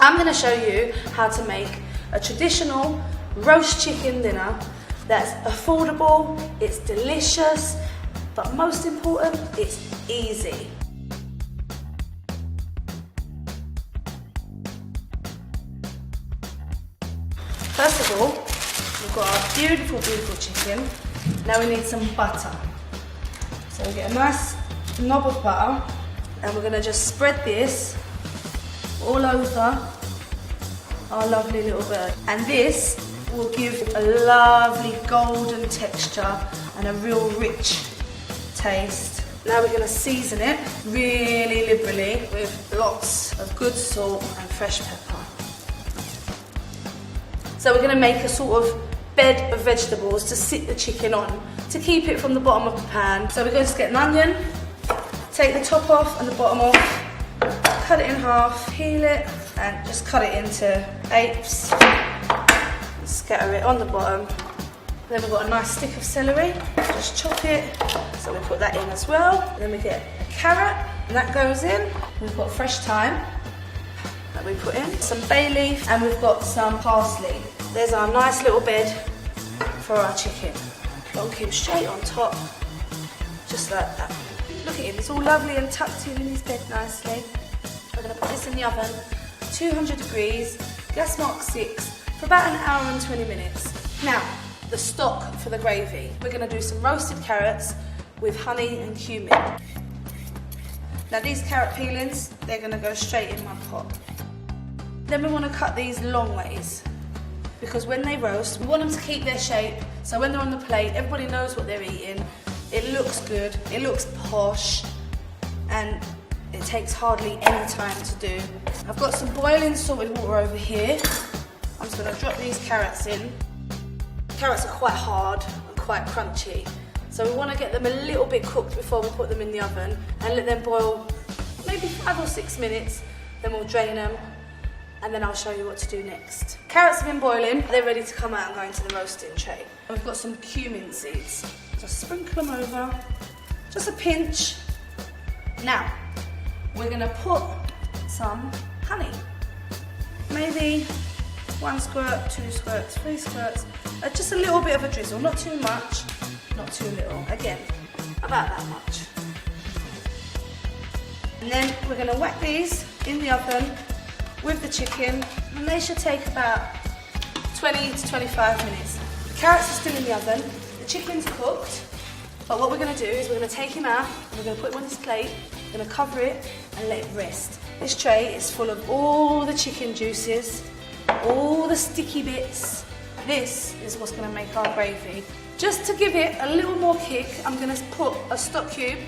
I'm going to show you how to make a traditional roast chicken dinner that's affordable, it's delicious, but most important, it's easy. First of all, we've got our beautiful, beautiful chicken. Now we need some butter. So we get a nice knob of butter and we're going to just spread this all over our lovely little bird. And this will give a lovely golden texture and a real rich taste. Now we're going to season it really liberally with lots of good salt and fresh pepper. So we're going to make a sort of bed of vegetables to sit the chicken on, to keep it from the bottom of the pan. So we're going to just get an onion, take the top off and the bottom off, cut it in half, peel it and just cut it into eighths, scatter it on the bottom. Then we've got a nice stick of celery, just chop it, so we put that in as well. Then we get a carrot and that goes in. We've got fresh thyme that we put in, some bay leaf, and we've got some parsley. There's our nice little bed for our chicken. Long cube straight on top, just like that. Look at him, it's all lovely and tucked in his bed nicely. We're going to put this in the oven, 200 degrees, gas mark 6, for about an hour and 20 minutes. Now, the stock for the gravy. We're going to do some roasted carrots with honey and cumin. Now these carrot peelings, they're going to go straight in my pot. Then we want to cut these long ways, because when they roast, we want them to keep their shape, so when they're on the plate, everybody knows what they're eating. It looks good, it looks posh, and it takes hardly any time to do. I've got some boiling salted water over here. I'm just going to drop these carrots in. Carrots are quite hard and quite crunchy, so we want to get them a little bit cooked before we put them in the oven and let them boil maybe 5 or 6 minutes, then we'll drain them. And then I'll show you what to do next. Carrots have been boiling, they're ready to come out and go into the roasting tray. We've got some cumin seeds. Just sprinkle them over, just a pinch. Now, we're gonna put some honey. Maybe 1 squirt, 2 squirts, 3 squirts. Just a little bit of a drizzle, not too much, not too little. Again, about that much. And then we're gonna whack these in the oven with the chicken, and they should take about 20 to 25 minutes. The carrots are still in the oven, the chicken's cooked, but what we're going to do is we're going to take him out, and we're going to put him on this plate, we're going to cover it and let it rest. This tray is full of all the chicken juices, all the sticky bits. This is what's going to make our gravy. Just to give it a little more kick, I'm going to put a stock cube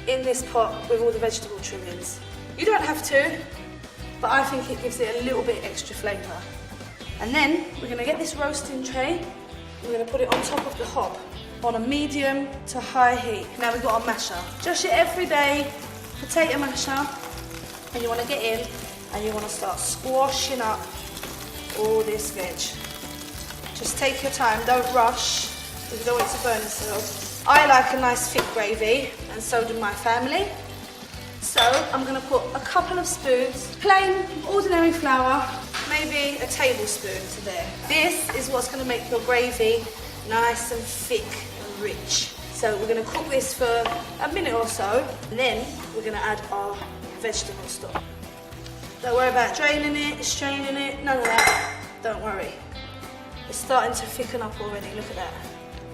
in this pot with all the vegetable trimmings. You don't have to, but I think it gives it a little bit extra flavour. And then we're going to get this roasting tray, we're going to put it on top of the hob on a medium to high heat. Now we've got our masher, just your everyday potato masher, and you want to get in and you want to start squashing up all this veg. Just take your time, don't rush, because you don't want it to burn yourself. I like a nice thick gravy, and so do my family. So I'm going to put a couple of spoons, plain, ordinary flour, maybe a tablespoon to there. This is what's going to make your gravy nice and thick and rich. So we're going to cook this for a minute or so, and then we're going to add our vegetable stock. Don't worry about draining it, straining it, none of that. Don't worry. It's starting to thicken up already, look at that.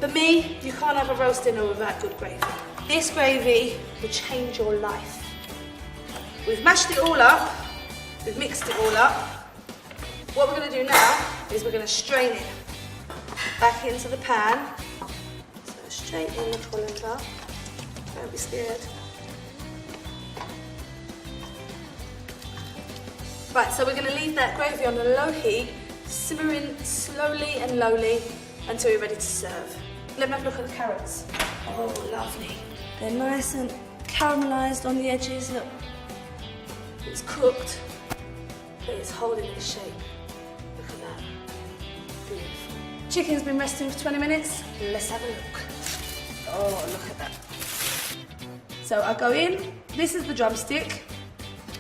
For me, you can't have a roast dinner without good gravy. This gravy will change your life. We've mashed it all up, we've mixed it all up. What we're going to do now is we're going to strain it back into the pan. So straight in the colander, don't be scared. Right, so we're going to leave that gravy on a low heat, simmering slowly and lowly until you're ready to serve. Let me have a look at the carrots. Oh, lovely. They're nice and caramelised on the edges, look. It's cooked, but it's holding its shape. Look at that. Beautiful. Chicken's been resting for 20 minutes. Let's have a look. Oh, look at that. So I go in. This is the drumstick,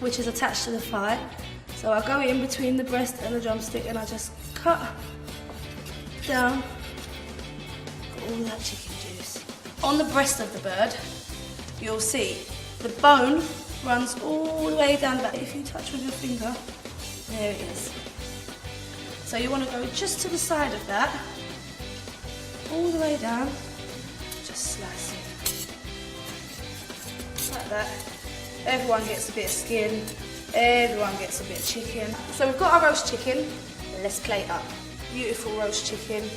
which is attached to the fire. So So I go in between the breast and the drumstick and I just cut down all that chicken juice. On the breast of the bird, you'll see the bone runs all the way down back. If you touch with your finger, there it is. So you want to go just to the side of that, all the way down, just slice it. Like that. Everyone gets a bit of skin, everyone gets a bit of chicken. So we've got our roast chicken, let's plate up. Beautiful roast chicken,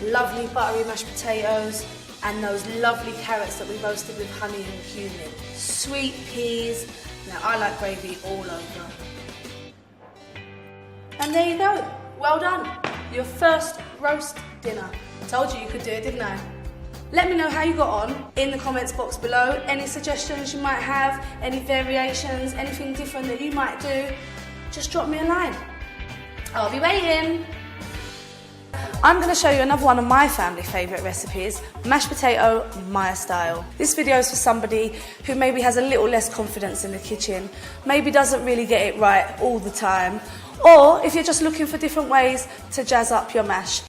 lovely buttery mashed potatoes, and those lovely carrots that we roasted with honey and cumin. Sweet peas, now I like gravy all over. And there you go, well done. Your first roast dinner. I told you you could do it, didn't I? Let me know how you got on in the comments box below. Any suggestions you might have, any variations, anything different that you might do, just drop me a line. I'll be waiting. I'm going to show you another one of my family favourite recipes, mashed potato Maya style. This video is for somebody who maybe has a little less confidence in the kitchen, maybe doesn't really get it right all the time, or if you're just looking for different ways to jazz up your mash.